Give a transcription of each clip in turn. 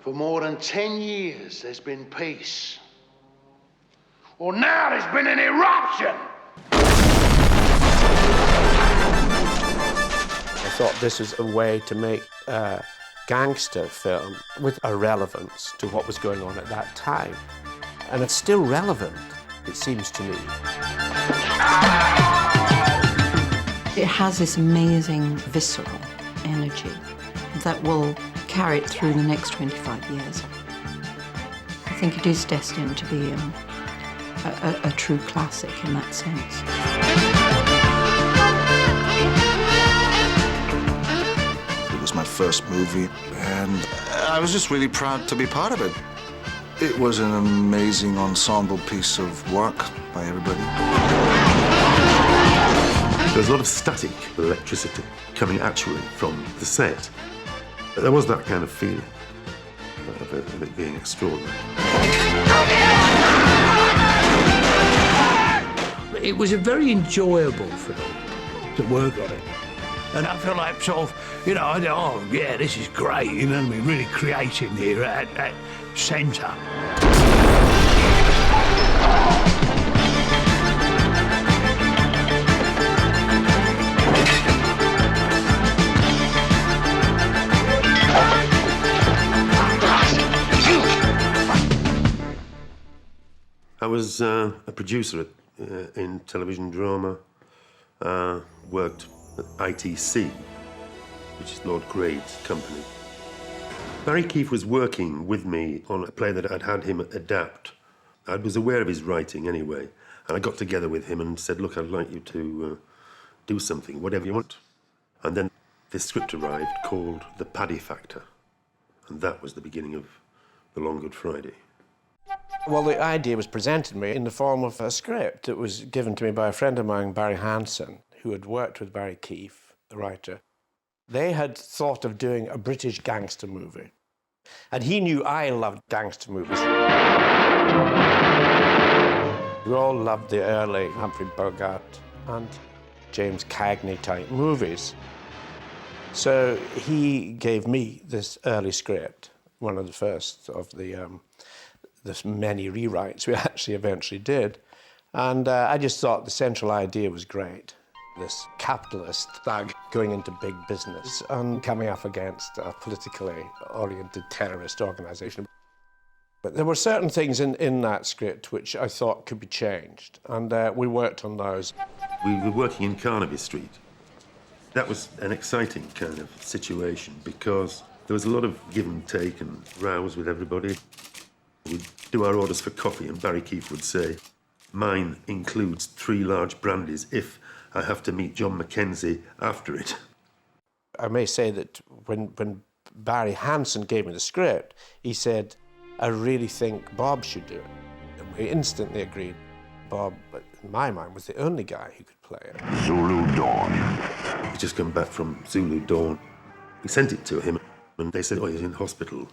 For more than 10 years, there's been peace. Well, now there's been an eruption! I thought this was a way to make a gangster film with a relevance to what was going on at that time. And it's still relevant, it seems to me. It has this amazing, visceral energy that will carry it through the next 25 years. I think it is destined to be a true classic in that sense. It was my first movie, and I was just really proud to be part of it. It was an amazing ensemble piece of work by everybody. There was a lot of static electricity coming actually from the set. There was that kind of feeling of it being extraordinary. It was a very enjoyable film to work on it. And I feel like sort of, you know, oh yeah, this is great, you know what I mean, really creating here at centre. I was a producer in television drama, worked at ITC, which is Lord Grade's company. Barry Keefe was working with me on a play that I'd had him adapt. I was aware of his writing anyway, and I got together with him and said, look, I'd like you to do something, whatever you want. And then this script arrived called The Paddy Factor, and that was the beginning of The Long Good Friday. Well, the idea was presented to me in the form of a script. It was given to me by a friend of mine, Barry Hanson, who had worked with Barry Keefe, the writer. They had thought of doing a British gangster movie. And he knew I loved gangster movies. We all loved the early Humphrey Bogart and James Cagney type movies. So he gave me this early script, one of the first of the this many rewrites we actually eventually did. And I just thought the central idea was great. This capitalist thug going into big business and coming up against a politically oriented terrorist organisation. But there were certain things in that script which I thought could be changed, and we worked on those. We were working in Carnaby Street. That was an exciting kind of situation because there was a lot of give and take and rows with everybody. We'd do our orders for coffee and Barry Keefe would say, mine includes 3 large brandies if I have to meet John Mackenzie after it. I may say that when Barry Hanson gave me the script, he said, I really think Bob should do it. And we instantly agreed. Bob, in my mind, was the only guy who could play it. Zulu Dawn. He'd just come back from Zulu Dawn. We sent it to him and they said, oh, he's in hospital.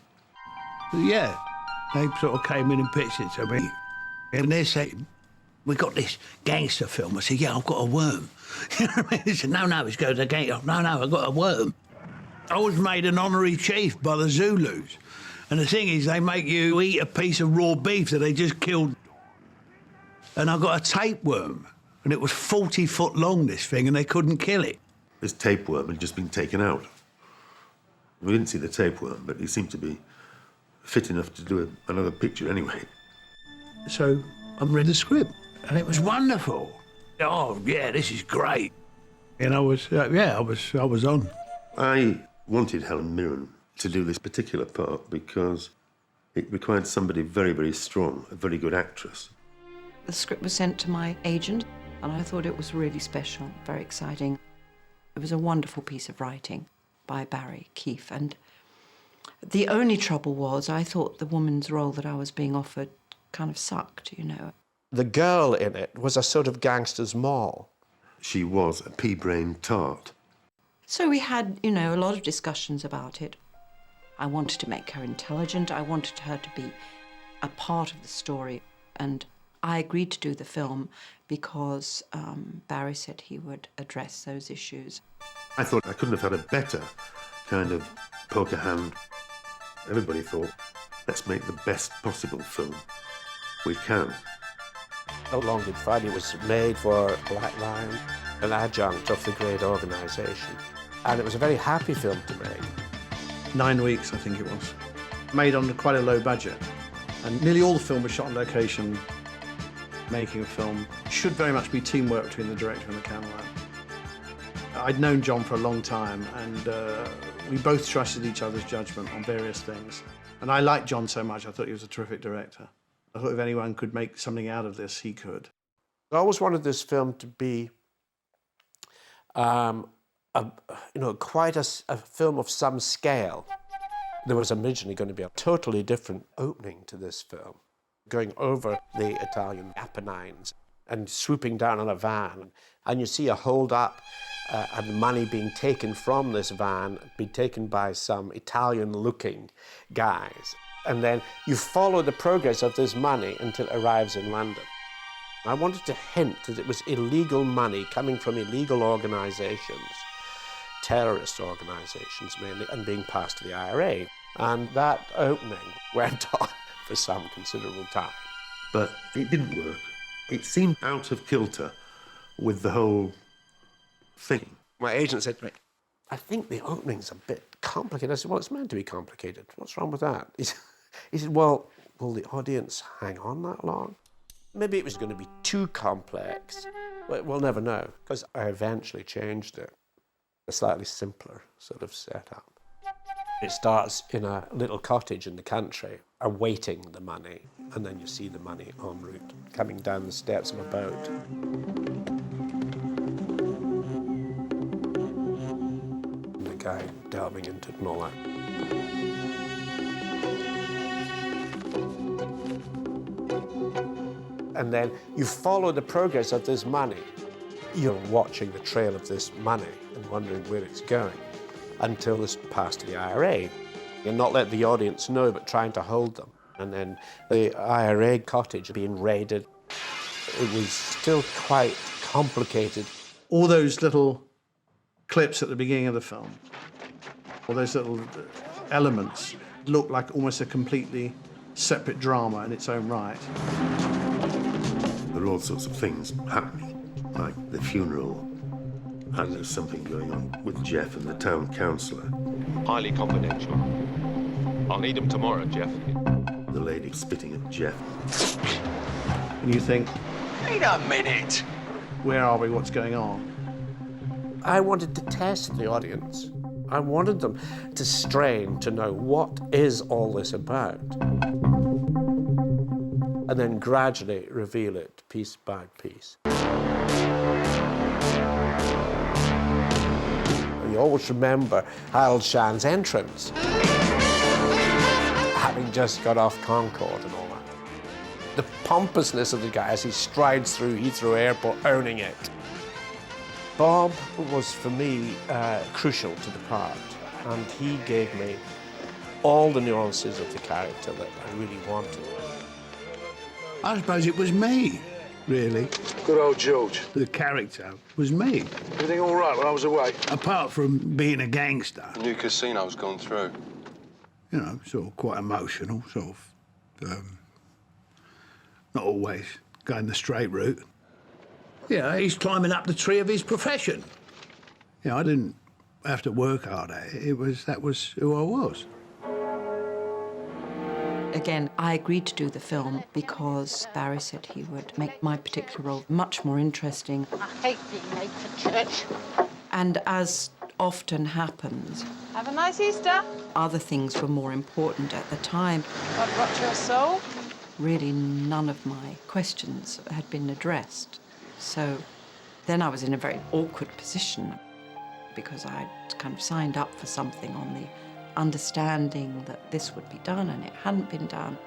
Yeah, they sort of came in and pitched it to me. And they said, we got this gangster film. I said, yeah, I've got a worm. You know what I mean? They said, no, it's going to gangster. No, I've got a worm. I was made an honorary chief by the Zulus. And the thing is, they make you eat a piece of raw beef that they just killed. And I got a tapeworm. And it was 40 foot long, this thing, and they couldn't kill it. This tapeworm had just been taken out. We didn't see the tapeworm, but he seemed to be fit enough to do another picture anyway. So I read the script, and it was wonderful. Oh, yeah, this is great. And I was on. I wanted Helen Mirren to do this particular part because it required somebody very, very strong, a very good actress. The script was sent to my agent, and I thought it was really special, very exciting. It was a wonderful piece of writing by Barry Keefe, and the only trouble was I thought the woman's role that I was being offered kind of sucked, you know. The girl in it was a sort of gangster's moll. She was a pea-brain tart. So we had, you know, a lot of discussions about it. I wanted to make her intelligent. I wanted her to be a part of the story. And I agreed to do the film because Barry said he would address those issues. I thought I couldn't have had a better kind of poker hand. everybody thought, let's make the best possible film we can. No Long Good Friday was made for Black Lion, an adjunct of the great organisation. And it was a very happy film to make. 9 weeks, I think it was. Made on quite a low budget. And nearly all the film was shot on location. Making a film should very much be teamwork between the director and the cameraman. I'd known John for a long time, and we both trusted each other's judgment on various things. And I liked John so much, I thought he was a terrific director. I thought if anyone could make something out of this, he could. I always wanted this film to be, quite a film of some scale. There was originally going to be a totally different opening to this film, going over the Italian Apennines and swooping down on a van. And you see a hold-up and money being taken from this van, being taken by some Italian-looking guys. And then you follow the progress of this money until it arrives in London. I wanted to hint that it was illegal money coming from illegal organisations, terrorist organisations mainly, and being passed to the IRA. And that opening went on for some considerable time. But it didn't work. It seemed out of kilter with the whole thing. My agent said to me, I think the opening's a bit complicated. I said, well, it's meant to be complicated. What's wrong with that? He said, well, will the audience hang on that long? Maybe it was going to be too complex. We'll never know, because I eventually changed it. A slightly simpler sort of setup. It starts in a little cottage in the country, awaiting the money, and then you see the money en route, coming down the steps of a boat. And the guy delving into it and all that. And then you follow the progress of this money. You're watching the trail of this money and wondering where it's going until it's passed to the IRA. You're not letting the audience know, but trying to hold them. And then the IRA cottage being raided. It was still quite complicated. All those little clips at the beginning of the film, all those little elements, look like almost a completely separate drama in its own right. There are all sorts of things happening, like the funeral, and there's something going on with Jeff and the town councillor. Highly confidential. I'll need him tomorrow, Jeff. The lady spitting at Jeff. And you think, Wait a minute. where are we, what's going on? I wanted to test the audience. I wanted them to strain to know what is all this about. And then gradually reveal it piece by piece. You always remember Harold Shan's entrance, having just got off Concorde and all that. The pompousness of the guy as he strides through Heathrow Airport, owning it. Bob was, for me, crucial to the part, and he gave me all the nuances of the character that I really wanted. I suppose it was me, really. Good old George. The character was me. Everything all right while I was away? Apart from being a gangster, New casino's gone through. you know, sort of quite emotional, sort of, not always going the straight route. Yeah, he's climbing up the tree of his profession. You know, I didn't have to work hard at it. That was who I was. Again, I agreed to do the film because Barry said he would make my particular role much more interesting. I hate being late for church. And as often happens, Have a nice Easter. other things were more important at the time. God rot your soul. Really, none of my questions had been addressed. So then I was in a very awkward position because I'd kind of signed up for something on the understanding that this would be done and it hadn't been done.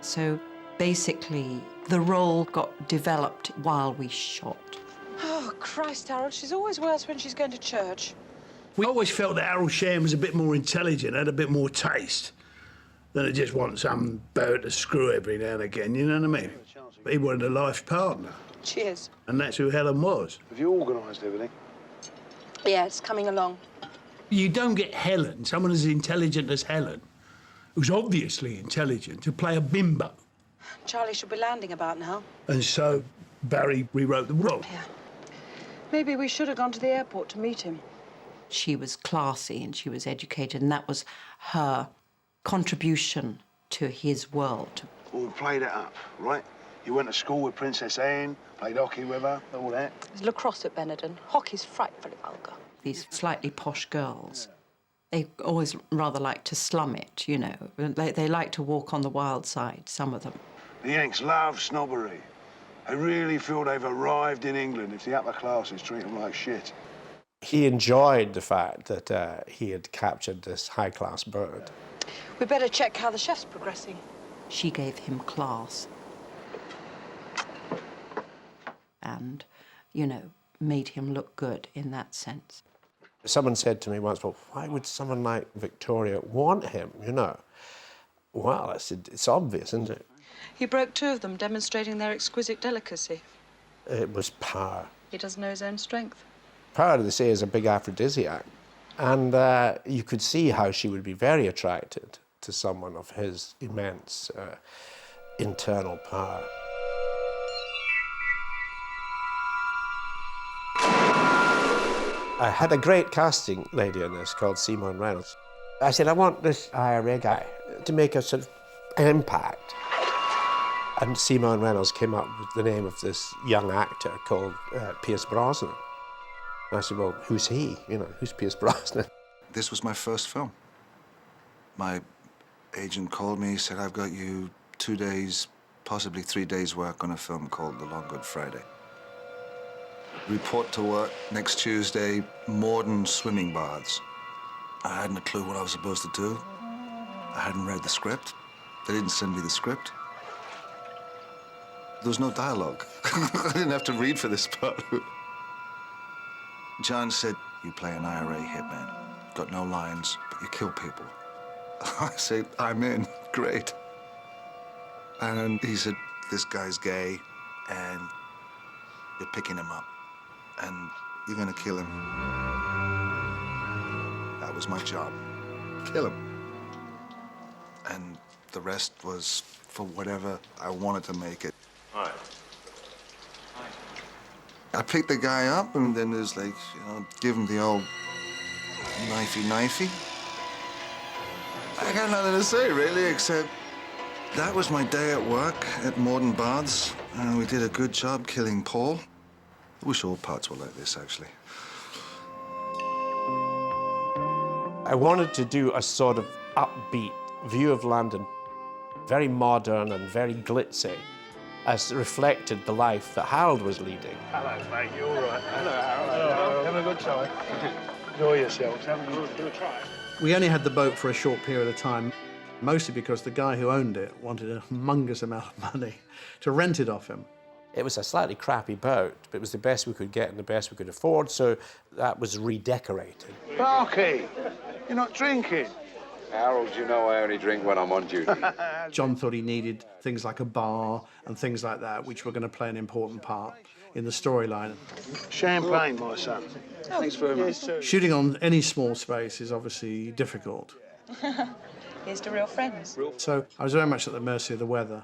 So basically, the role got developed while we shot. Oh, Christ, Harold, she's always worse when she's going to church. We always felt that Harold Shand was a bit more intelligent, had a bit more taste than to just want some bird to screw every now and again, you know what I mean? But he wanted a life partner, Cheers. and that's who Helen was. Have you organised everything? Yeah, it's coming along. You don't get Helen, someone as intelligent as Helen, who's obviously intelligent, to play a bimbo. Charlie should be landing about now. And so Barry rewrote the role. Yeah. Maybe we should have gone to the airport to meet him. She was classy and she was educated, and that was her contribution to his world. Well, we played it up, right? You went to school with Princess Anne, played hockey with her, all that. There's lacrosse at Benetton. Hockey's frightfully vulgar. These slightly posh girls, they always rather like to slum it, you know. They like to walk on the wild side, some of them. The Yanks love snobbery. They really feel they've arrived in England if the upper classes treat them like shit. He enjoyed the fact that he had captured this high-class bird. We better check how the chef's progressing. She gave him class. And, you know, made him look good in that sense. Someone said to me once, well, why would someone like Victoria want him, you know? Well, I said, it's obvious, isn't it? He broke 2 of them, demonstrating their exquisite delicacy. It was power. He doesn't know his own strength. Power, they say, is a big aphrodisiac. And you could see how she would be very attracted to someone of his immense internal power. I had a great casting lady in this called Simone Reynolds. I said, I want this IRA guy to make a sort of impact. And Simone Reynolds came up with the name of this young actor called Pierce Brosnan. And I said, well, who's he? You know, who's Pierce Brosnan? This was my first film. My agent called me, said, I've got you 2 days, possibly 3 days work on a film called The Long Good Friday. Report to work next Tuesday, Morden swimming baths. I hadn't a clue what I was supposed to do. I hadn't read the script. They didn't send me the script. There was no dialogue. I didn't have to read for this part. John said, you play an IRA hitman. Got no lines, but you kill people. I said, I'm in. Great. And he said, this guy's gay, and you're picking him up, and you're gonna kill him. That was my job. Kill him. And the rest was for whatever I wanted to make it. All right. I picked the guy up, and then there's like, you know, give him the old knifey. I got nothing to say, really, except that was my day at work at Morden Baths, and we did a good job killing Paul. I wish all parts were like this, actually. I wanted to do a sort of upbeat view of London, very modern and very glitzy, as reflected the life that Harold was leading. Hello, mate. You all right? Hello, Harold. Hello. Having a good time? Enjoy yourselves. Haven't you? Gonna try. We only had the boat for a short period of time, mostly because the guy who owned it wanted a humongous amount of money to rent it off him. It was a slightly crappy boat, but it was the best we could get and the best we could afford, so that was redecorated. Barky, you're not drinking. Harold, you know I only drink when I'm on duty. John thought he needed things like a bar and things like that, which were going to play an important part in the storyline. Champagne, my son. Thanks very much. Shooting on any small space is obviously difficult. Here's to real friends. So I was very much at the mercy of the weather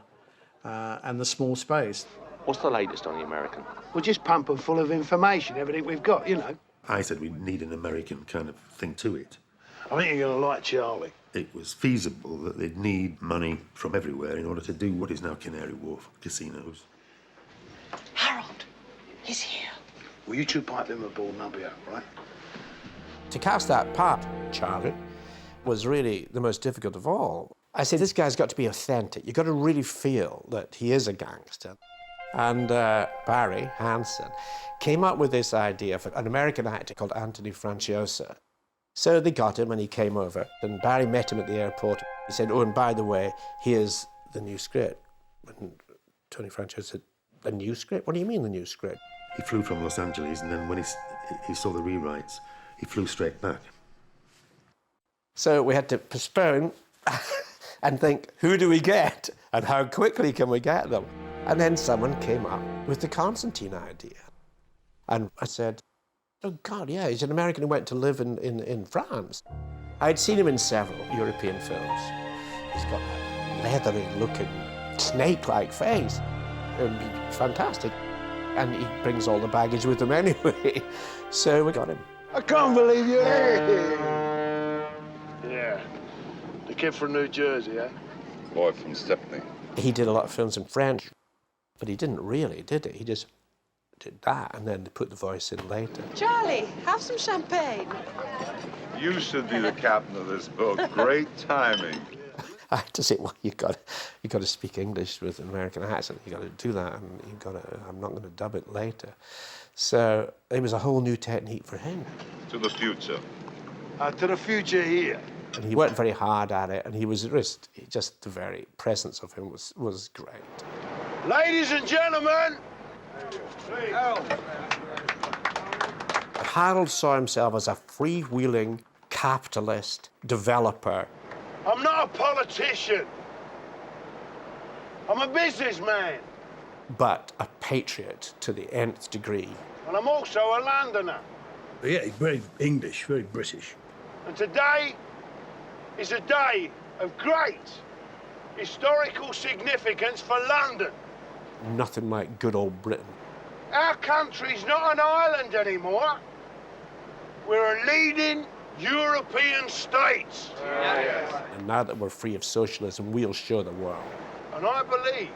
and the small space. What's the latest on the American? We're just pumping full of information, everything we've got, you know. I said we need an American kind of thing to it. I think you're going to like Charlie. It was feasible that they'd need money from everywhere in order to do what is now Canary Wharf casinos. Harold, he's here. Well, you two pipe him aboard and I'll be out, right? To cast that part, Charlie, was really the most difficult of all. I said, this guy's got to be authentic. You've got to really feel that he is a gangster. And Barry Hansen came up with this idea for an American actor called Anthony Franciosa. So they got him and he came over, and Barry met him at the airport. He said, oh, and by the way, here's the new script. And Tony Franciosa said, the new script? What do you mean, the new script? He flew from Los Angeles, and then when he saw the rewrites, he flew straight back. So we had to postpone and think, who do we get? And how quickly can we get them? And then someone came up with the Constantine idea. And I said, oh, God, yeah, he's an American who went to live in France. I'd seen him in several European films. He's got that leathery-looking, snake-like face. It would be fantastic. And he brings all the baggage with him anyway. So we got him. I can't believe you're here. Yeah. The kid from New Jersey, eh? Boy from Stepney. He did a lot of films in French, but he didn't really, did he? He just did that and then put the voice in later. Charlie, have some champagne. You should be the captain of this boat. Great timing. I had to say, well, you got to speak English with an American accent. You got to do that, and you got to. I'm not going to dub it later. So it was a whole new technique for him. To the future. To the future here. And he worked very hard at it, and he was just the very presence of him was great. Ladies and gentlemen. Harold saw himself as a freewheeling capitalist developer. I'm not a politician. I'm a businessman. But a patriot to the nth degree. And I'm also a Londoner. Yeah, he's very English, very British. And today is a day of great historical significance for London. Nothing like good old Britain. Our country's not an island anymore. We're a leading European state. And now that we're free of socialism, we'll show the world. And I believe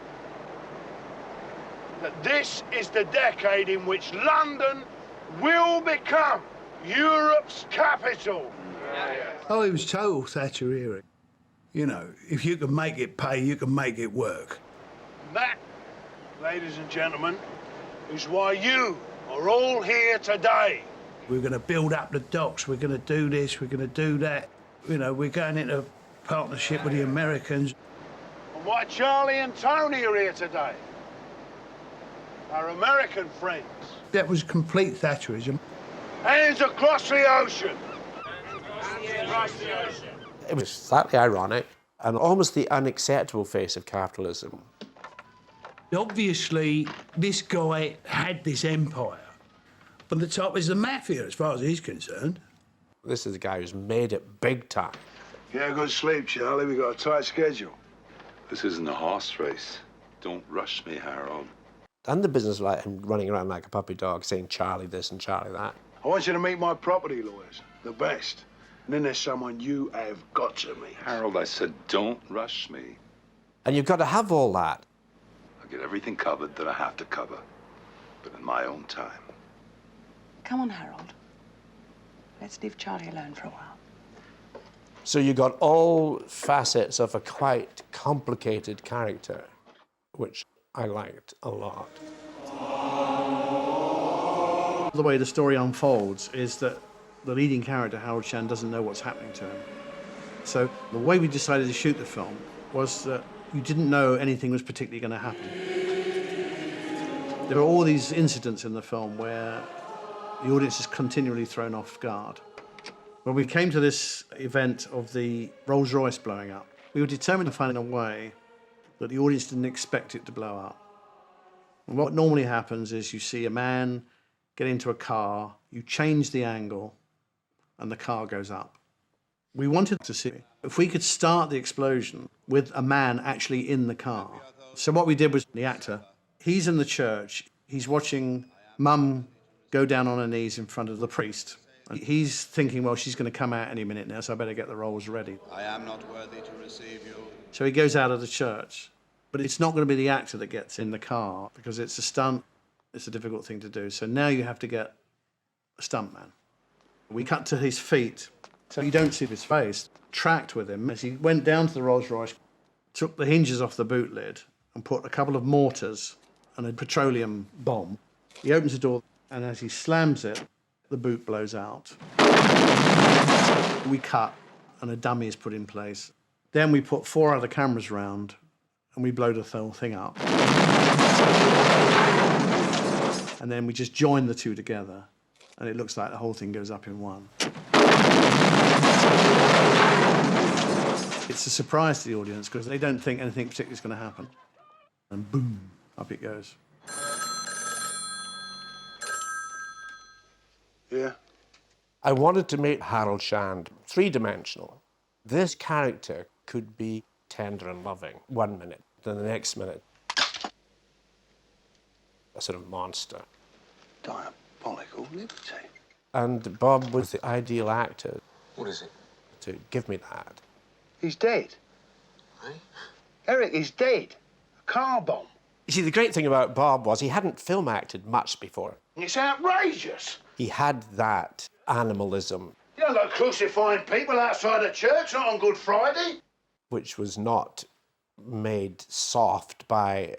that this is the decade in which London will become Europe's capital. Oh, he was total Thatcher-era. You know, if you can make it pay, you can make it work. And that, ladies and gentlemen, is why you are all here today. We're going to build up the docks, we're going to do this, we're going to do that. You know, we're going into partnership with the Americans. And why Charlie and Tony are here today. Our American friends. That was complete Thatcherism. Hands across the ocean. It was slightly ironic and almost the unacceptable face of capitalism. Obviously, this guy had this empire. From the top is the mafia, as far as he's concerned. This is a guy who's made it big time. Get a good sleep, Charlie. We got a tight schedule. This isn't a horse race. Don't rush me, Harold. And the business like him running around like a puppy dog saying Charlie this and Charlie that. I want you to meet my property lawyers, the best. And then there's someone you have got to meet. Harold, I said don't rush me. And you've got to have all that. I'll get everything covered that I have to cover, but in my own time. Come on, Harold. Let's leave Charlie alone for a while. So you got all facets of a quite complicated character, which I liked a lot. The way the story unfolds is that the leading character, Harold Shand, doesn't know what's happening to him. So the way we decided to shoot the film was that you didn't know anything was particularly going to happen. There are all these incidents in the film where the audience is continually thrown off guard. When we came to this event of the Rolls-Royce blowing up, we were determined to find a way that the audience didn't expect it to blow up. And what normally happens is you see a man get into a car, you change the angle, and the car goes up. We wanted to see if we could start the explosion with a man actually in the car. So what we did was the actor, he's in the church, he's watching Mum go down on her knees in front of the priest. And he's thinking, well, she's going to come out any minute now, so I better get the rolls ready. I am not worthy to receive you. So he goes out of the church. But it's not going to be the actor that gets in the car because it's a stunt. It's a difficult thing to do. So now you have to get a stuntman. We cut to his feet, so you don't see his face. Tracked with him as he went down to the Rolls-Royce, took the hinges off the boot lid and put a couple of mortars and a petroleum bomb. He opens the door, and as he slams it, the boot blows out. We cut, and a dummy is put in place. Then we put 4 other cameras round, and we blow the whole thing up. And then we just join the two together, and it looks like the whole thing goes up in one. It's a surprise to the audience because they don't think anything particular is going to happen. And boom, up it goes. Yeah? I wanted to make Harold Shand three-dimensional. This character could be tender and loving 1 minute, then the next minute, a sort of monster. Diabolical liberty. And Bob was the ideal actor. What is it? To give me that. He's dead. Eh? Eric, he's dead. A car bomb. You see, the great thing about Bob was he hadn't film acted much before. It's outrageous. He had that animalism, You don't go crucifying people outside a church, not on Good Friday. which was not made soft by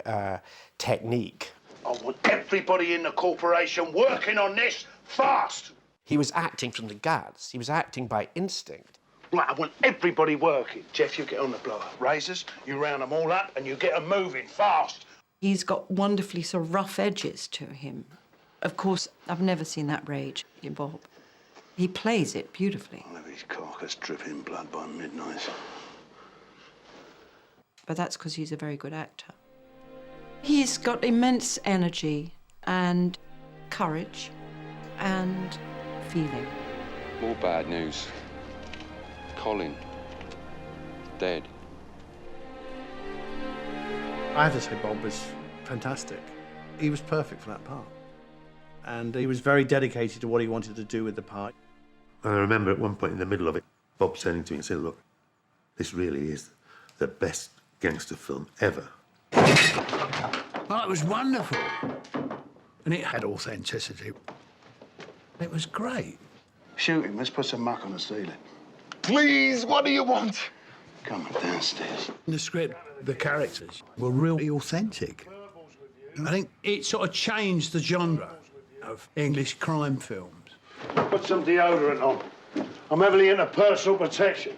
technique. I want everybody in the corporation working on this fast. He was acting from the guts. He was acting by instinct. Right, I want everybody working. Jeff, you get on the blower. Razors, you round them all up and you get them moving fast. He's got wonderfully sort of rough edges to him. Of course, I've never seen that rage in Bob. He plays it beautifully. I'll have his carcass dripping blood by midnight. But that's because he's a very good actor. He's got immense energy and courage and feeling. More bad news. Colin. Dead. I have to say Bob was fantastic. He was perfect for that part. And he was very dedicated to what he wanted to do with the part. And I remember at one point in the middle of it, Bob saying to me and saying, look, this really is the best gangster film ever. Oh, it was wonderful. And it had authenticity. It was great. Shoot him. Let's put some muck on the ceiling. Please, what do you want? Come on downstairs. In the script, the characters were really authentic. I think it sort of changed the genre of English crime films. Put some deodorant on. I'm heavily into personal protection.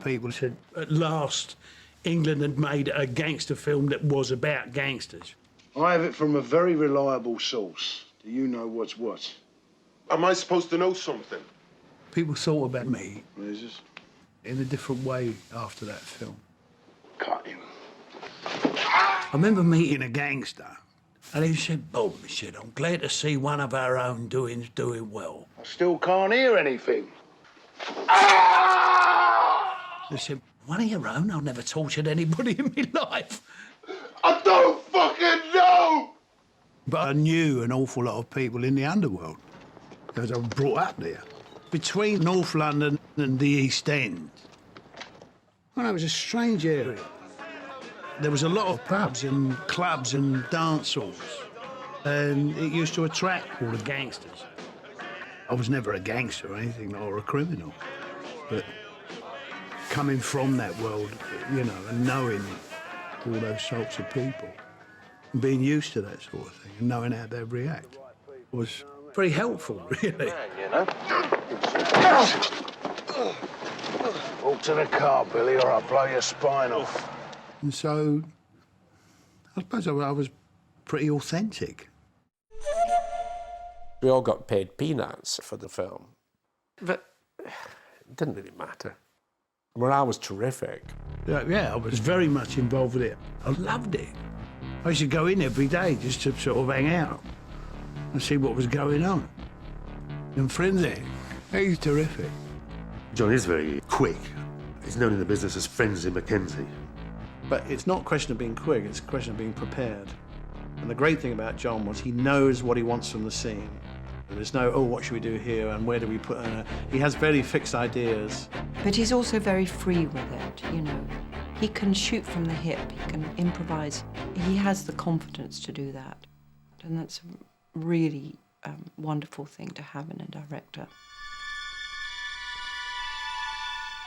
People said, at last, England had made a gangster film that was about gangsters. I have it from a very reliable source. Do you know what's what? Am I supposed to know something? People thought about me Razors? in a different way after that film. Cut him. I remember meeting a gangster, and he said, Bob, he said, I'm glad to see one of our own doing well. I still can't hear anything. He said, one of your own? I've never tortured anybody in my life. I don't fucking know! But I knew an awful lot of people in the underworld, because I was brought up there. Between North London and the East End. Well, it was a strange area. There was a lot of pubs and clubs and dance halls, and it used to attract all the gangsters. I was never a gangster or anything, or a criminal, but coming from that world, you know, and knowing all those sorts of people, and being used to that sort of thing, and knowing how they react, was very helpful, really. You know? Walk to the car, Billy, or I'll blow your spine off. And so, I suppose I was pretty authentic. We all got paid peanuts for the film. But it didn't really matter. Morale was terrific. Yeah, I was very much involved with it. I loved it. I used to go in every day just to sort of hang out and see what was going on. And Frenzy, he's terrific. John is very quick. He's known in the business as Frenzy Mackenzie. But it's not a question of being quick, it's a question of being prepared. And the great thing about John was he knows what he wants from the scene. There's no, oh, what should we do here and where do we put her? He has very fixed ideas. But he's also very free with it, you know. He can shoot from the hip, he can improvise. He has the confidence to do that. And that's a really wonderful thing to have in a director.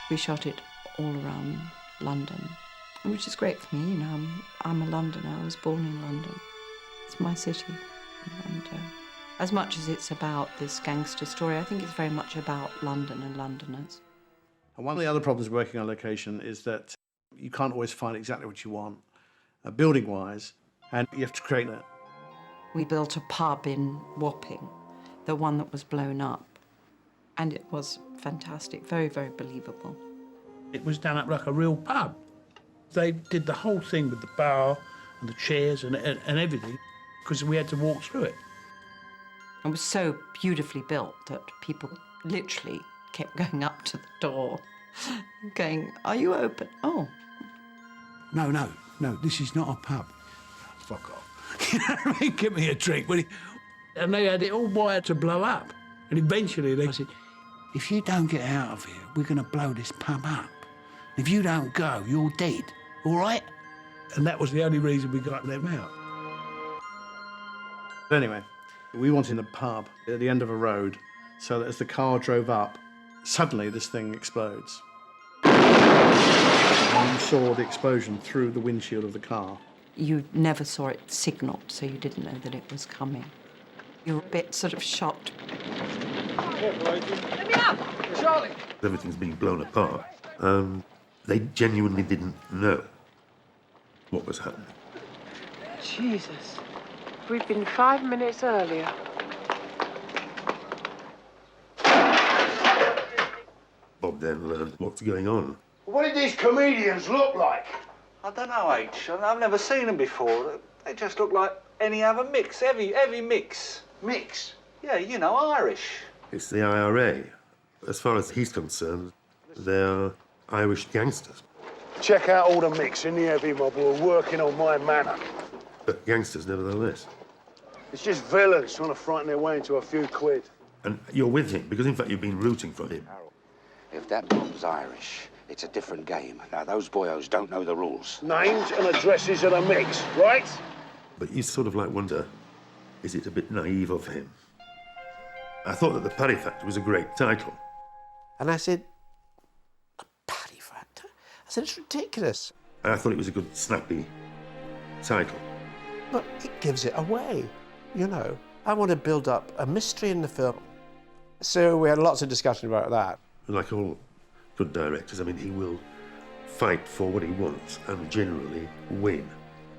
We shot it all around London, which is great for me, you know. I'm a Londoner, I was born in London. It's my city. And as much as it's about this gangster story, I think it's very much about London and Londoners. And one of the other problems working on location is that you can't always find exactly what you want, building-wise, and you have to create that. We built a pub in Wapping, the one that was blown up, and it was fantastic, very, very believable. It was done up like a real pub. They did the whole thing with the bar and the chairs and everything, because we had to walk through it. It was so beautifully built that people literally kept going up to the door, going, "Are you open?" "Oh, no, this is not a pub. Fuck off. You know what I mean? Give me a drink. And they had it all wired to blow up. And eventually they said, if you don't get out of here, we're going to blow this pub up. If you don't go, you're dead, all right? And that was the only reason we got them out. But anyway, we wanted a pub at the end of a road so that as the car drove up, suddenly this thing explodes. And you saw the explosion through the windshield of the car. You never saw it signalled, so you didn't know that it was coming. You're a bit sort of shocked. Let me up! Charlie! Everything's being blown apart. They genuinely didn't know what was happening. Jesus. We've been 5 minutes earlier. Bob then learned what's going on. What did these comedians look like? I don't know, H. I've never seen them before. They just look like any other mix, heavy mix. Mix? Yeah, you know, Irish. It's the IRA. As far as he's concerned, they're Irish gangsters. Check out all the mix in the heavy mob who are working on my manor. But gangsters nevertheless. It's just villains trying to frighten their way into a few quid. And you're with him, because in fact you've been rooting for him. If that mob's Irish, it's a different game. Now, those boyos don't know the rules. Names and addresses of the mix, right? But you sort of like wonder, is it a bit naive of him? I thought that the Paddy Factor was a great title. And I said, a Paddy Factor? I said, it's ridiculous. And I thought it was a good, snappy title. But it gives it away, you know. I want to build up a mystery in the film. So we had lots of discussion about that. Like all good directors, I mean, he will fight for what he wants and generally win.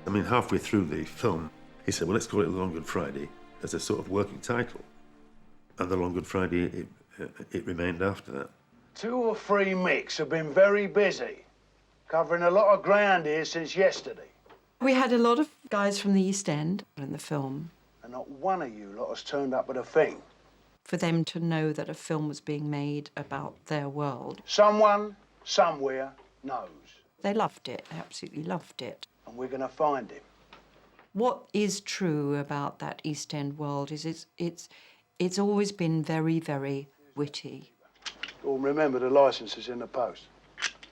I mean, halfway through the film, he said, well, let's call it The Long Good Friday as a sort of working title. And The Long Good Friday, it remained after that. 2 or 3 mix have been very busy, covering a lot of ground here since yesterday. We had a lot of guys from the East End in the film. And not one of you lot has turned up with a thing. For them to know that a film was being made about their world. Someone, somewhere, knows. They loved it, they absolutely loved it. And we're going to find him. What is true about that East End world is it's always been very, very witty. Oh, remember the licence is in the post.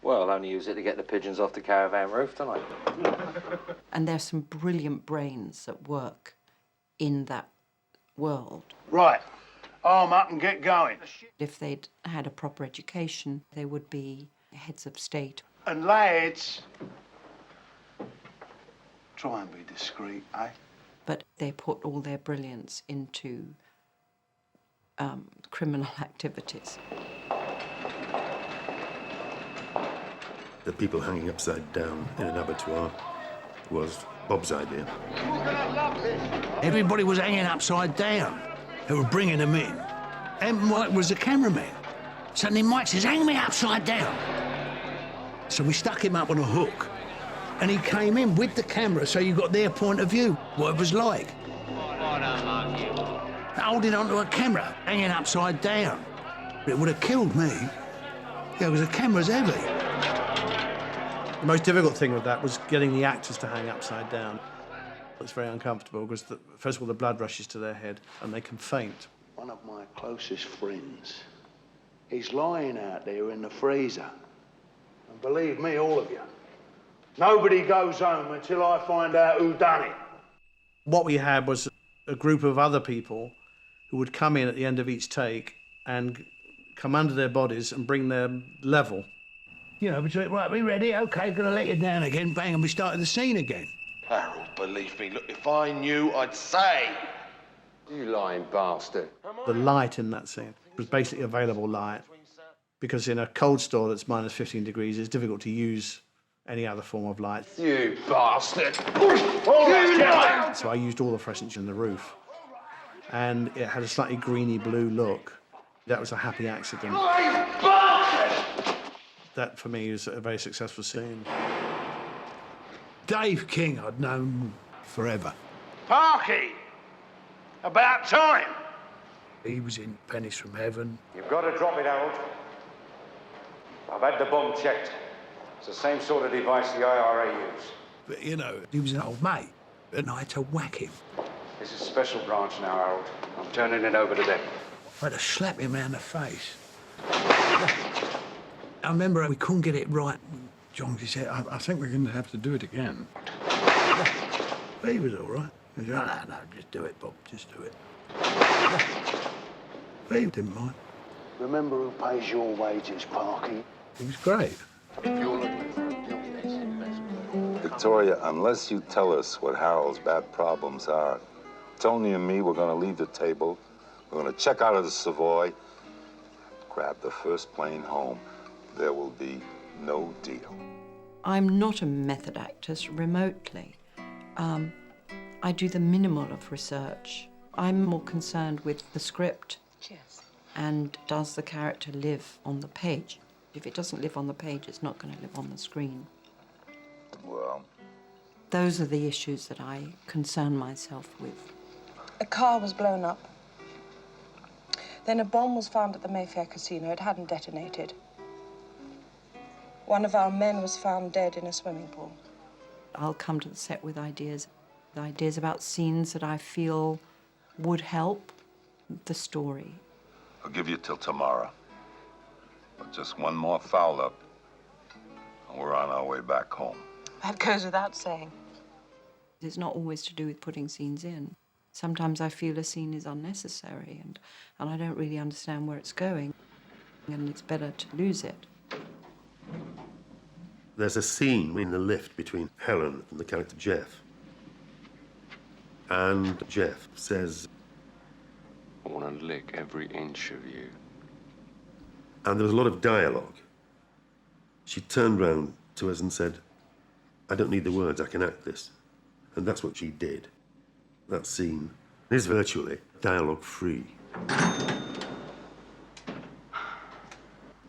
Well, I'll only use it to get the pigeons off the caravan roof, don't I? And there's some brilliant brains that work in that world. Right. Arm up and get going. If they'd had a proper education, they would be heads of state. And lads, try and be discreet, eh? But they put all their brilliance into criminal activities. The people hanging upside down in an abattoir was Bob's idea. Everybody was hanging upside down. They were bringing them in. And Mike was the cameraman. Suddenly Mike says, hang me upside down. So we stuck him up on a hook. And he came in with the camera so you got their point of view, what it was like. Holding onto a camera, hanging upside down. It would have killed me. Yeah, because the camera's heavy. The most difficult thing with that was getting the actors to hang upside down. It's very uncomfortable because, first of all, the blood rushes to their head and they can faint. One of my closest friends, he's lying out there in the freezer. And believe me, all of you, nobody goes home until I find out who done it. What we had was a group of other people who would come in at the end of each take and come under their bodies and bring them level. You know, between, right, we ready? OK, gonna let you down again. Bang, and we started the scene again. Harold, believe me, look, if I knew, I'd say. You lying bastard. The light in that scene was basically available light because in a cold store that's minus 15 degrees, it's difficult to use any other form of light. You bastard! So I used all the fluorescents in the roof. And it had a slightly greeny blue look. That was a happy accident. That, for me, is a very successful scene. Dave King I'd known forever. Parky! About time! He was in Pennies from Heaven. You've got to drop it, Harold. I've had the bomb checked. It's the same sort of device the IRA use. But, you know, he was an old mate, and I had to whack him. This is special branch now, Harold. I'm turning it over to them. I had to slap him round the face. I remember we couldn't get it right. John, he said, I think we're going to have to do it again. But he was all right. He said, no, just do it, Bob, just do it. But he didn't mind. Remember who pays your wages, Parky? He was great. Victoria, unless you tell us what Harold's bad problems are, Tony and me, we're going to leave the table. We're going to check out of the Savoy, grab the first plane home. There will be no deal. I'm not a method actress remotely. I do the minimal of research. I'm more concerned with the script. Yes. And does the character live on the page? If it doesn't live on the page, it's not going to live on the screen. Well, those are the issues that I concern myself with. A car was blown up. Then a bomb was found at the Mayfair Casino. It hadn't detonated. One of our men was found dead in a swimming pool. I'll come to the set with ideas about scenes that I feel would help the story. I'll give you till tomorrow. But just one more foul up, and we're on our way back home. That goes without saying. It's not always to do with putting scenes in. Sometimes I feel a scene is unnecessary and I don't really understand where it's going, and it's better to lose it. There's a scene in the lift between Helen and the character Jeff. And Jeff says, I want to lick every inch of you. and there was a lot of dialogue. She turned round to us and said, I don't need the words, I can act this. And that's what she did. That scene is virtually dialogue-free.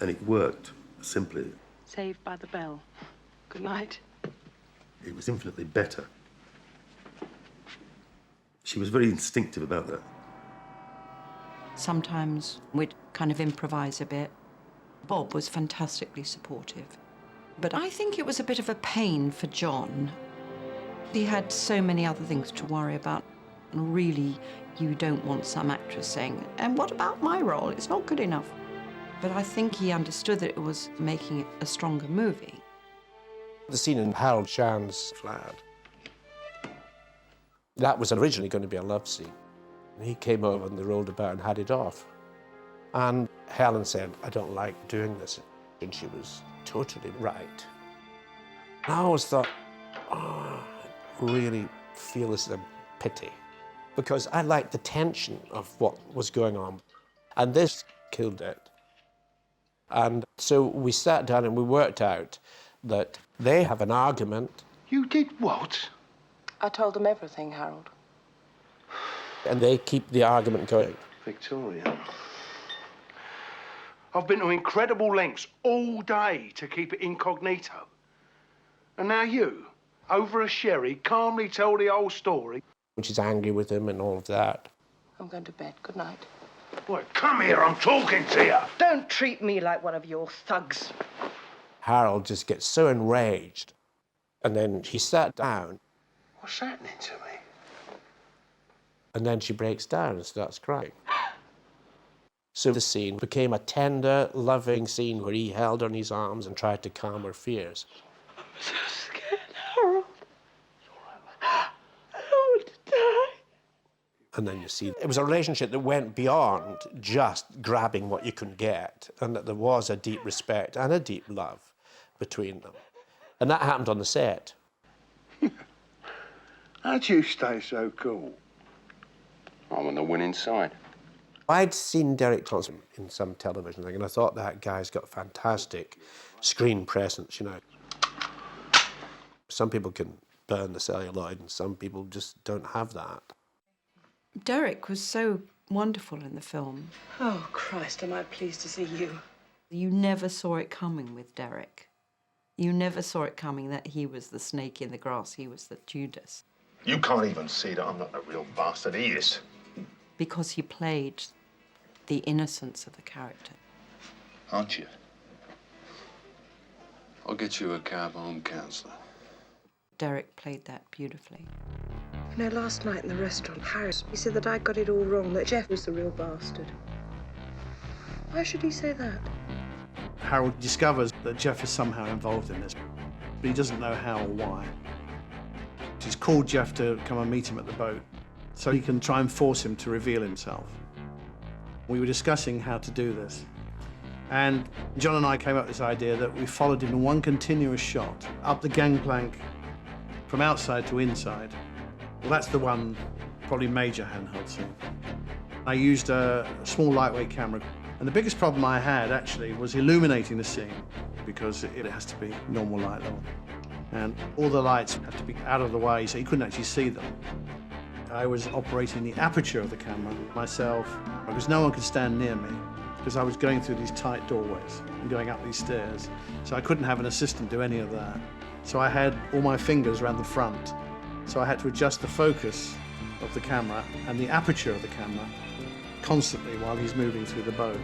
And it worked, simply. Saved by the bell. Good night. It was infinitely better. She was very instinctive about that. Sometimes we'd kind of improvise a bit. Bob was fantastically supportive. But I think it was a bit of a pain for John. He had so many other things to worry about. And really, you don't want some actress saying, and what about my role? It's not good enough. But I think he understood that it was making it a stronger movie. The scene in Harold Shan's flat, that was originally going to be a love scene. And he came over and they rolled about and had it off. And Helen said, I don't like doing this. And she was totally right. And I always thought, oh, I really feel this is a pity. Because I liked the tension of what was going on. And this killed it. And so we sat down and we worked out that they have an argument. You did what? I told them everything, Harold. And they keep the argument going. Victoria, I've been to incredible lengths all day to keep it incognito. And now you, over a sherry, calmly tell the whole story. And she's angry with him and all of that. I'm going to bed. Good night. Boy, come here, I'm talking to you. Don't treat me like one of your thugs. Harold just gets so enraged. And then he sat down. What's happening to me? And then she breaks down and starts crying. So the scene became a tender, loving scene where he held her in his arms and tried to calm her fears. I'm so scared, Harold. I want to die. And then you see, it was a relationship that went beyond just grabbing what you can get, and that there was a deep respect and a deep love between them. And that happened on the set. How'd you stay so cool? I'm on the winning side. I'd seen Derek Thompson in some television thing, and I thought that guy's got fantastic screen presence, you know. Some people can burn the celluloid, and some people just don't have that. Derek was so wonderful in the film. Oh, Christ, am I pleased to see you. You never saw it coming with Derek. You never saw it coming that he was the snake in the grass, he was the Judas. You can't even see that I'm not a real bastard. He is. Because he played the innocence of the character. Aren't you? I'll get you a cab home counsellor. Derek played that beautifully. You know, last night in the restaurant, Harris, he said that I got it all wrong, that Jeff was the real bastard. Why should he say that? Harold discovers that Jeff is somehow involved in this, but he doesn't know how or why. He's called Jeff to come and meet him at the boat so he can try and force him to reveal himself. We were discussing how to do this, and John and I came up with this idea that we followed him in one continuous shot up the gangplank from outside to inside. Well, that's the one probably major handheld scene. I used a small lightweight camera, and the biggest problem I had actually was illuminating the scene because it has to be normal light level. And all the lights had to be out of the way so you couldn't actually see them. I was operating the aperture of the camera myself because no one could stand near me because I was going through these tight doorways and going up these stairs. So I couldn't have an assistant do any of that. So I had all my fingers around the front. So I had to adjust the focus of the camera and the aperture of the camera constantly while he's moving through the boat.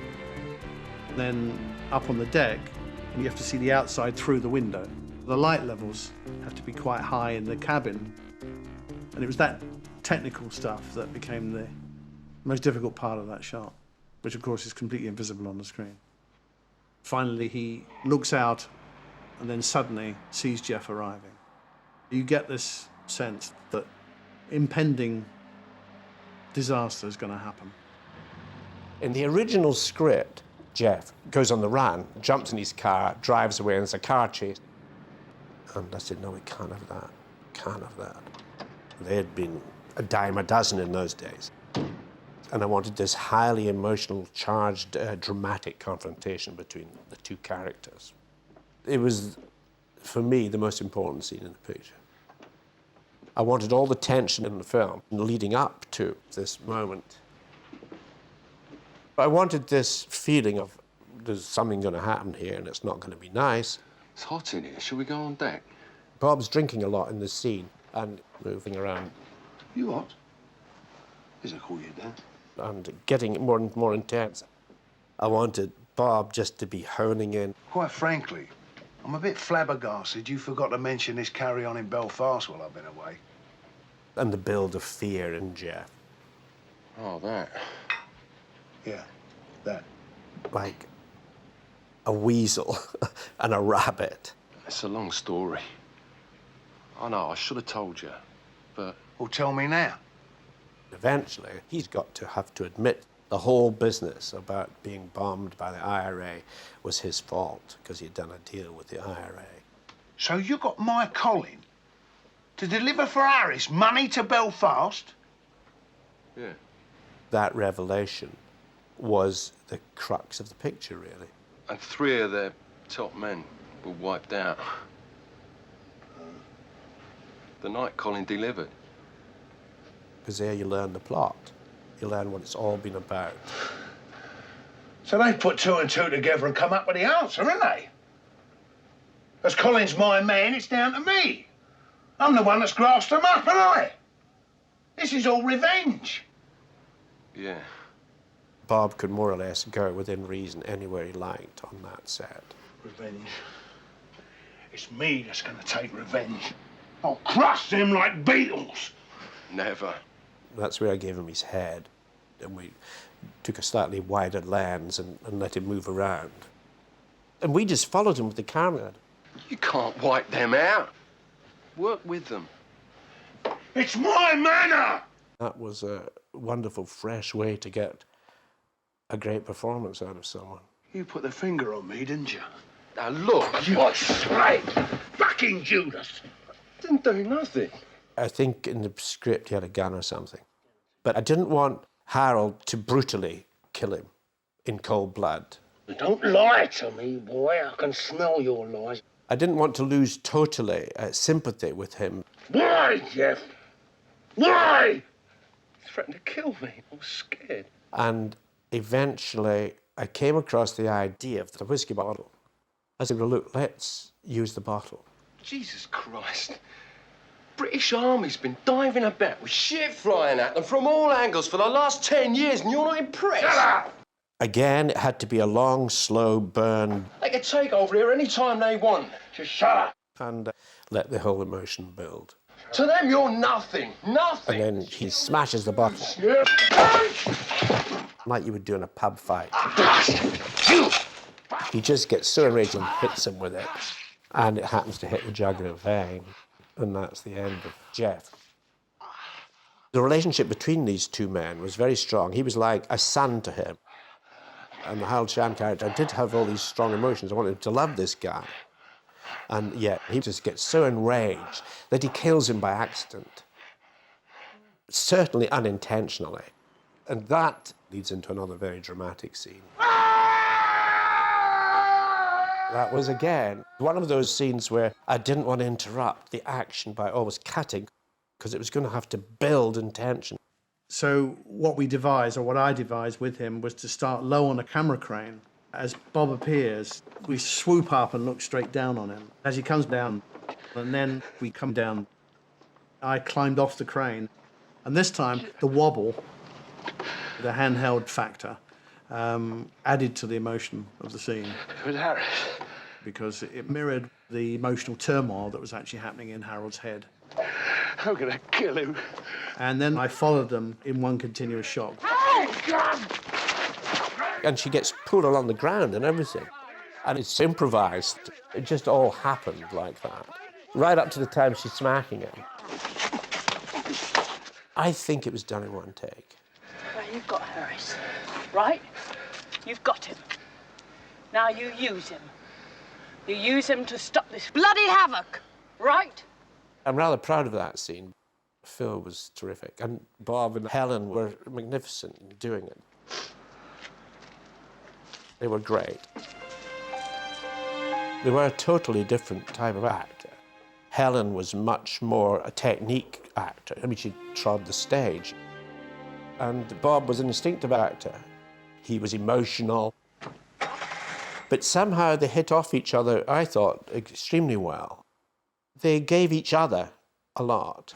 Then up on the deck, and you have to see the outside through the window. The light levels have to be quite high in the cabin. And it was that technical stuff that became the most difficult part of that shot, which of course is completely invisible on the screen. Finally, he looks out and then suddenly sees Jeff arriving. You get this sense that impending disaster is going to happen. In the original script, Jeff goes on the run, jumps in his car, drives away, and there's a car chase. And I said, no, we can't have that. Can't have that. They had been a dime a dozen in those days. And I wanted this highly emotional, charged, dramatic confrontation between the two characters. It was, for me, the most important scene in the picture. I wanted all the tension in the film leading up to this moment. I wanted this feeling of there's something going to happen here and it's not going to be nice. It's hot in here. Shall we go on deck? Bob's drinking a lot in this scene and moving around. You what? Does I call you Dad? And getting more and more intense. I wanted Bob just to be honing in. Quite frankly, I'm a bit flabbergasted you forgot to mention this carry-on in Belfast while I've been away. And the build of fear in Jeff. Oh, that. Yeah, that. Like a weasel and a rabbit. It's a long story. I know, I should have told you, but... Well, tell me now. Eventually, he's got to have to admit the whole business about being bombed by the IRA was his fault because he'd done a deal with the IRA. So you got my Colin to deliver for Harris money to Belfast? Yeah. That revelation was the crux of the picture, really. And 3 of their top men were wiped out. The night Colin delivered. Because there you learn the plot. You learn what it's all been about. So they put 2 and 2 together and come up with the answer, haven't they? As Colin's my man, it's down to me. I'm the one that's grasped them up, haven't I? This is all revenge. Yeah. Bob could more or less go within reason anywhere he liked on that set. Revenge. It's me that's gonna take revenge. I'll crush them like beetles. Never. That's where I gave him his head, and we took a slightly wider lens and let him move around. And we just followed him with the camera. You can't wipe them out. Work with them. It's my manor! That was a wonderful, fresh way to get a great performance out of someone. You put the finger on me, didn't you? Now look, You straight fucking Judas! didn't do nothing. I think in the script he had a gun or something. But I didn't want Harold to brutally kill him in cold blood. Don't lie to me, boy. I can smell your lies. I didn't want to lose totally sympathy with him. Why, Jeff? Why? He threatened to kill me. I was scared. And eventually I came across the idea of the whiskey bottle. I said, well, look, let's use the bottle. Jesus Christ. British Army's been diving about with shit flying at them from all angles for the last 10 years, and you're not impressed? Shut up! Again, it had to be a long, slow burn. They can take over here any time they want. Just shut up. And let the whole emotion build. To them, you're nothing. Nothing. And then he smashes the bottle. Like you would do in a pub fight. He just gets so enraged and hits him with it. And it happens to hit the jugular vein. And that's the end of Jeff. The relationship between these two men was very strong. He was like a son to him. And the Harold Shand character did have all these strong emotions. I wanted him to love this guy. And yet he just gets so enraged that he kills him by accident. Certainly unintentionally. And that leads into another very dramatic scene. That was, again, one of those scenes where I didn't want to interrupt the action by always cutting, because it was going to have to build in tension. So what we devised, or what I devised with him, was to start low on a camera crane. As Bob appears, we swoop up and look straight down on him. As he comes down, and then we come down, I climbed off the crane. And this time, the wobble, the handheld factor, added to the emotion of the scene. With Harris? Because it mirrored the emotional turmoil that was actually happening in Harold's head. I'm gonna kill him. And then I followed them in one continuous shot. Oh, God! And she gets pulled along the ground and everything. And it's improvised. It just all happened like that. Right up to the time she's smacking him. I think it was done in one take. Well, you've got Harris, right? You've got him. Now you use him. You use him to stop this bloody havoc, right? I'm rather proud of that scene. Phil was terrific. And Bob and Helen were magnificent in doing it. They were great. They were a totally different type of actor. Helen was much more a technique actor. I mean, she trod the stage. And Bob was an instinctive actor. He was emotional. But somehow they hit off each other, I thought, extremely well. They gave each other a lot.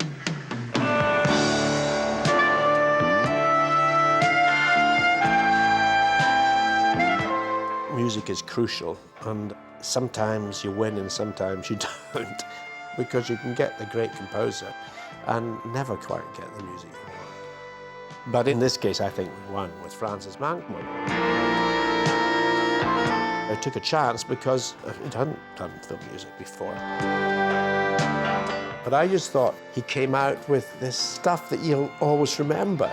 Music is crucial, and sometimes you win and sometimes you don't, because you can get the great composer and never quite get the music you want. But in this case, I think we won with Francis Bankman. I took a chance because it hadn't done film music before. But I just thought he came out with this stuff that you'll always remember.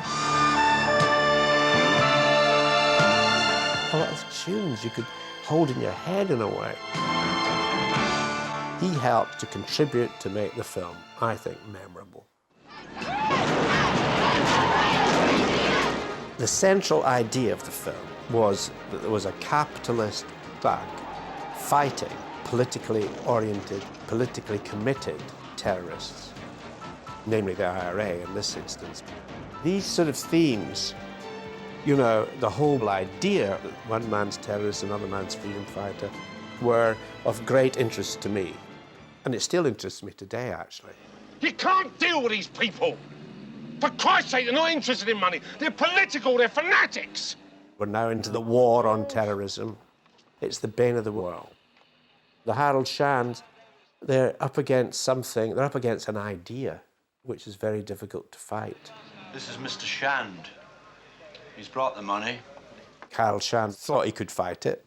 A lot of tunes you could hold in your head in a way. He helped to contribute to make the film, I think, memorable. The central idea of the film was that there was a capitalist thug fighting politically oriented, politically committed terrorists, namely the IRA in this instance. These sort of themes, you know, the whole idea that one man's terrorist, another man's freedom fighter, were of great interest to me. And it still interests me today, actually. You can't deal with these people. For Christ's sake, they're not interested in money. They're political, they're fanatics. We're now into the war on terrorism. It's the bane of the world. The Harold Shands, they're up against something, they're up against an idea, which is very difficult to fight. This is Mr. Shand. He's brought the money. Harold Shand thought he could fight it.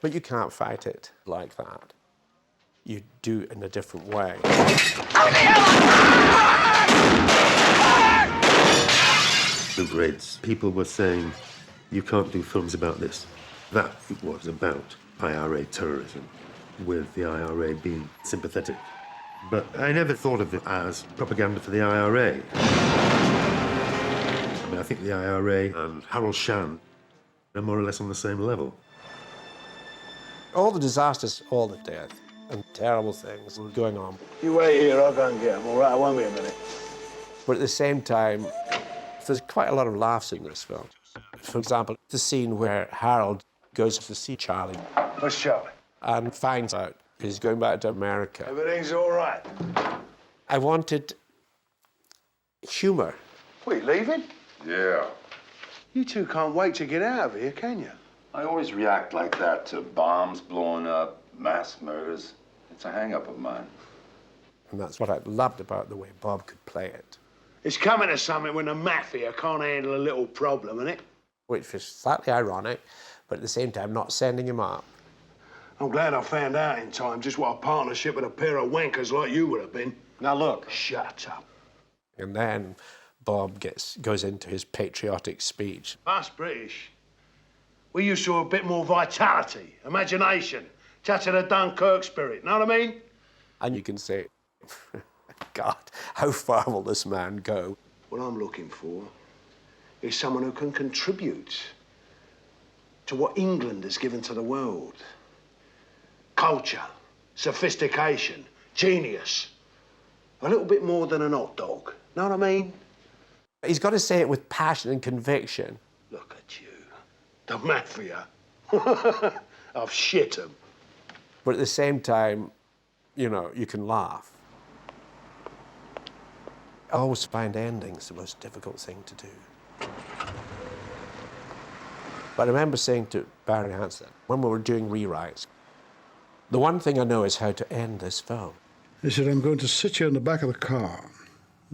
But you can't fight it like that. You do it in a different way. The greats, people were saying, you can't do films about this. That was about IRA terrorism, with the IRA being sympathetic. But I never thought of it as propaganda for the IRA. I mean, I think the IRA and Harold Shand are more or less on the same level. All the disasters, all the death, and terrible things were going on. You wait here, I'll go and get him, all right? I won't be a minute. But at the same time, there's quite a lot of laughs in this film. For example, the scene where Harold goes to see Charlie. Where's Charlie? And finds out he's going back to America. Everything's all right. I wanted humour. What, you leaving? Yeah. You two can't wait to get out of here, can you? I always react like that to bombs blowing up, mass murders. It's a hang-up of mine. And that's what I loved about the way Bob could play it. It's coming to something when the mafia can't handle a little problem, isn't it? Which was slightly ironic, but at the same time not sending him up. I'm glad I found out in time just what a partnership with a pair of wankers like you would have been. Now look. Shut up. And then Bob goes into his patriotic speech. Us British, we used to have a bit more vitality, imagination, touch of the Dunkirk spirit, know what I mean? And you can say, God, how far will this man go? What I'm looking for is someone who can contribute to what England has given to the world. Culture, sophistication, genius. A little bit more than an hot dog, know what I mean? He's got to say it with passion and conviction. Look at you, the mafia. I've shit them. But at the same time, you know, you can laugh. I always find endings the most difficult thing to do. But I remember saying to Barry Hansen, when we were doing rewrites, the one thing I know is how to end this film. He said, I'm going to sit you in the back of the car.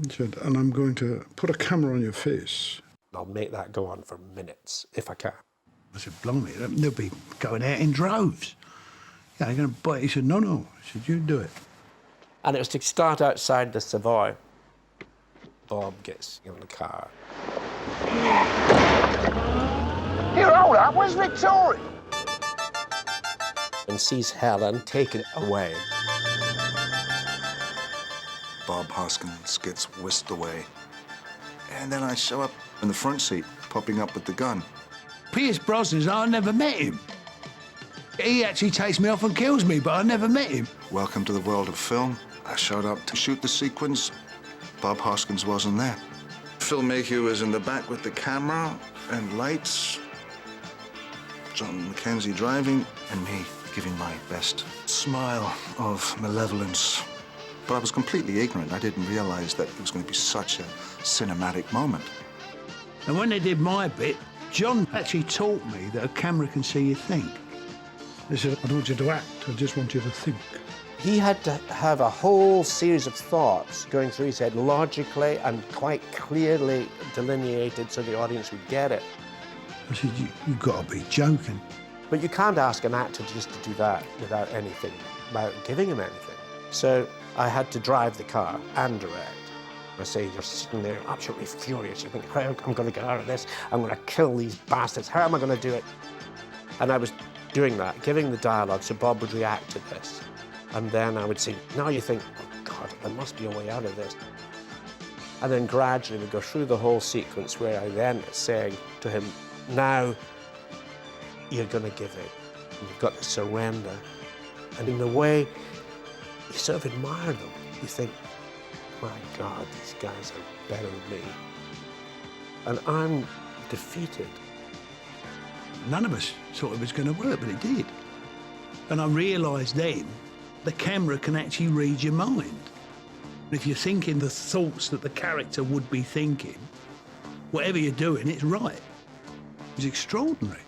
He said, and I'm going to put a camera on your face. I'll make that go on for minutes, if I can. I said, blimey, they'll be going out in droves. Yeah, they're going to buy it. He said, no. He said, you do it. And it was to start outside the Savoy. Bob gets in the car. Here, hold up, where's Victoria? And sees Helen taken away. Bob Hoskins gets whisked away. And then I show up in the front seat, popping up with the gun. Pierce Brosnan, I never met him. He actually takes me off and kills me, but I never met him. Welcome to the world of film. I showed up to shoot the sequence. Bob Hoskins wasn't there. Phil Mayhew was in the back with the camera and lights. John Mackenzie driving, and me giving my best smile of malevolence. But I was completely ignorant. I didn't realize that it was going to be such a cinematic moment. And when they did my bit, John actually taught me that a camera can see you think. He said, I don't want you to act, I just want you to think. He had to have a whole series of thoughts going through his head logically and quite clearly delineated so the audience would get it. I said, you've got to be joking. But you can't ask an actor just to do that without anything, without giving him anything. So I had to drive the car and direct. I say, you're sitting there absolutely furious. You think, how am I going to get out of this? I'm going to kill these bastards. How am I going to do it? And I was doing that, giving the dialogue so Bob would react to this. And then I would say, now you think, oh, God, there must be a way out of this. And then gradually we go through the whole sequence where I then say to him, now you're going to give it. And you've got to surrender. And in a way, you sort of admire them. You think, my God, these guys are better than me. And I'm defeated. None of us thought it was going to work, but it did. And I realised then the camera can actually read your mind. If you're thinking the thoughts that the character would be thinking, whatever you're doing, it's right. It's extraordinary.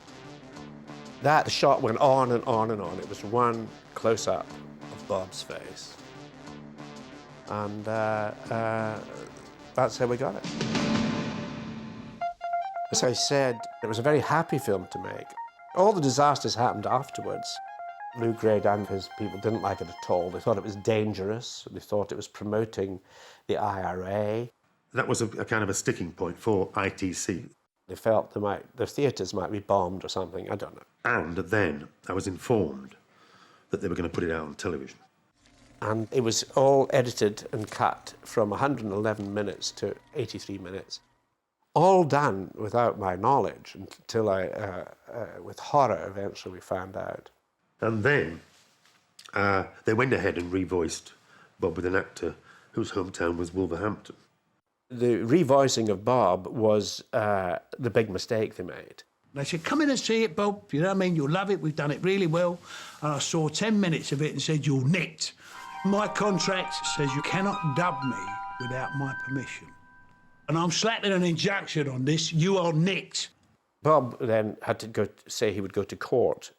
That shot went on and on and on. It was one close-up of Bob's face. And that's how we got it. As I said, it was a very happy film to make. All the disasters happened afterwards. Lou Grade and his people didn't like it at all. They thought it was dangerous. They thought it was promoting the IRA. That was a kind of a sticking point for ITC. They felt the theatres might be bombed or something, I don't know. And then I was informed that they were going to put it out on television. And it was all edited and cut from 111 minutes to 83 minutes. All done without my knowledge until with horror, eventually we found out. And then they went ahead and revoiced Bob with an actor whose hometown was Wolverhampton. The revoicing of Bob was the big mistake they made. They said, come in and see it, Bob. You know what I mean? You'll love it. We've done it really well. And I saw 10 minutes of it and said, you're nicked. My contract says you cannot dub me without my permission. And I'm slapping an injunction on this. You are nicked. Bob then had to say he would go to court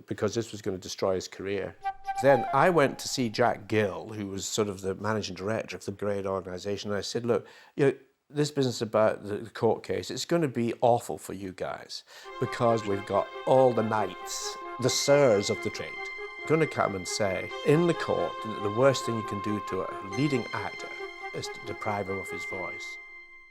because this was going to destroy his career. Then I went to see Jack Gill, who was sort of the managing director of the great organisation, and I said, look, this business about the court case, it's going to be awful for you guys because we've got all the knights, the sirs of the trade, going to come and say in the court that the worst thing you can do to a leading actor is to deprive him of his voice.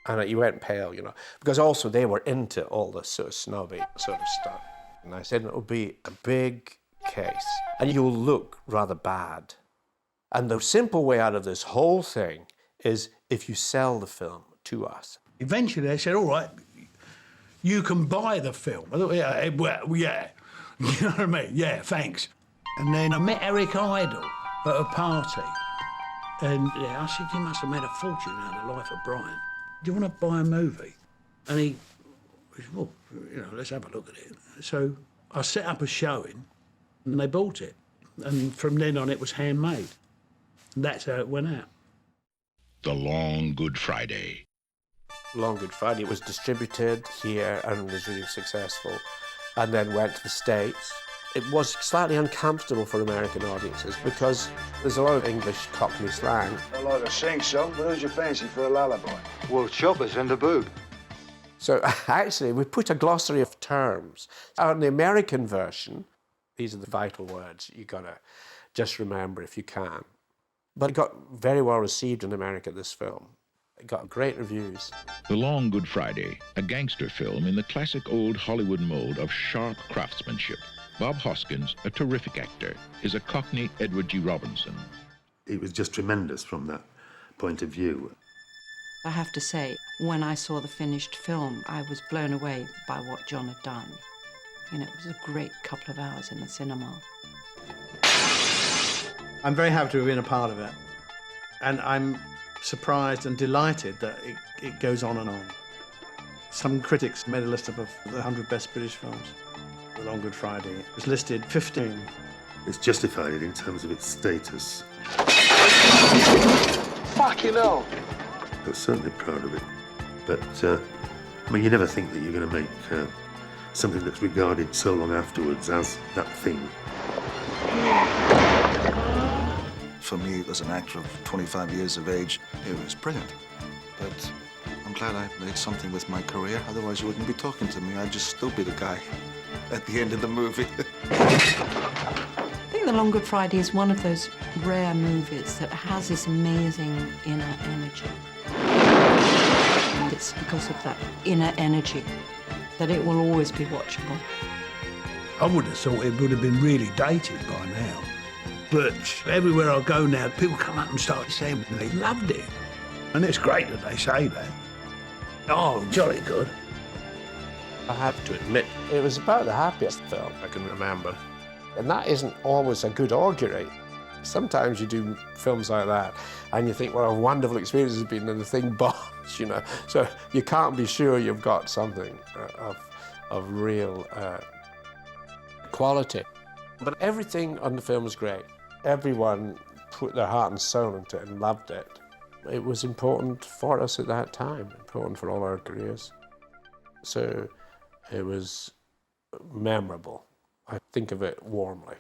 And he went pale, because also they were into all this sort of snobby sort of stuff. And I said, it'll be a big case, and you'll look rather bad. And the simple way out of this whole thing is if you sell the film to us. Eventually they said, all right, you can buy the film. I thought, yeah. You know what I mean? Yeah, thanks. And then I met Eric Idle at a party. And I said, you must have made a fortune out of the life of Brian. Do you want to buy a movie? And he said, well, let's have a look at it. So I set up a showing and they bought it. And from then on, it was handmade. And that's how it went out. The Long Good Friday. Long Good Friday was distributed here and was really successful, and then went to the States. It was slightly uncomfortable for American audiences because there's a lot of English Cockney slang. I like to sing song, but who's your fancy for a lullaby? Well, choppers and a boob. So actually, we put a glossary of terms. On the American version, these are the vital words you gotta just remember if you can. But it got very well received in America, this film. It got great reviews. The Long Good Friday, a gangster film in the classic old Hollywood mold of sharp craftsmanship. Bob Hoskins, a terrific actor, is a Cockney Edward G. Robinson. It was just tremendous from that point of view. I have to say, when I saw the finished film, I was blown away by what John had done. It was a great couple of hours in the cinema. I'm very happy to have been a part of it. And I'm surprised and delighted that it goes on and on. Some critics made a list of the 100 best British films. The Long Good Friday was listed 15. It's justified in terms of its status. Fucking hell! I was certainly proud of it. But, you never think that you're going to make something that's regarded so long afterwards as that thing. For me, as an actor of 25 years of age, it was brilliant. But I'm glad I made something with my career. Otherwise, you wouldn't be talking to me. I'd just still be the guy at the end of the movie. I think The Long Good Friday is one of those rare movies that has this amazing inner energy. And it's because of that inner energy that it will always be watchable. I would have thought it would have been really dated by now. But everywhere I go now, people come up and start saying they loved it. And it's great that they say that. Oh, jolly good. I have to admit, it was about the happiest film I can remember. And that isn't always a good augury. Sometimes you do films like that and you think, what a wonderful experience has been, and the thing bombs, So you can't be sure you've got something of real quality. But everything on the film was great. Everyone put their heart and soul into it and loved it. It was important for us at that time, important for all our careers. So it was memorable. I think of it warmly.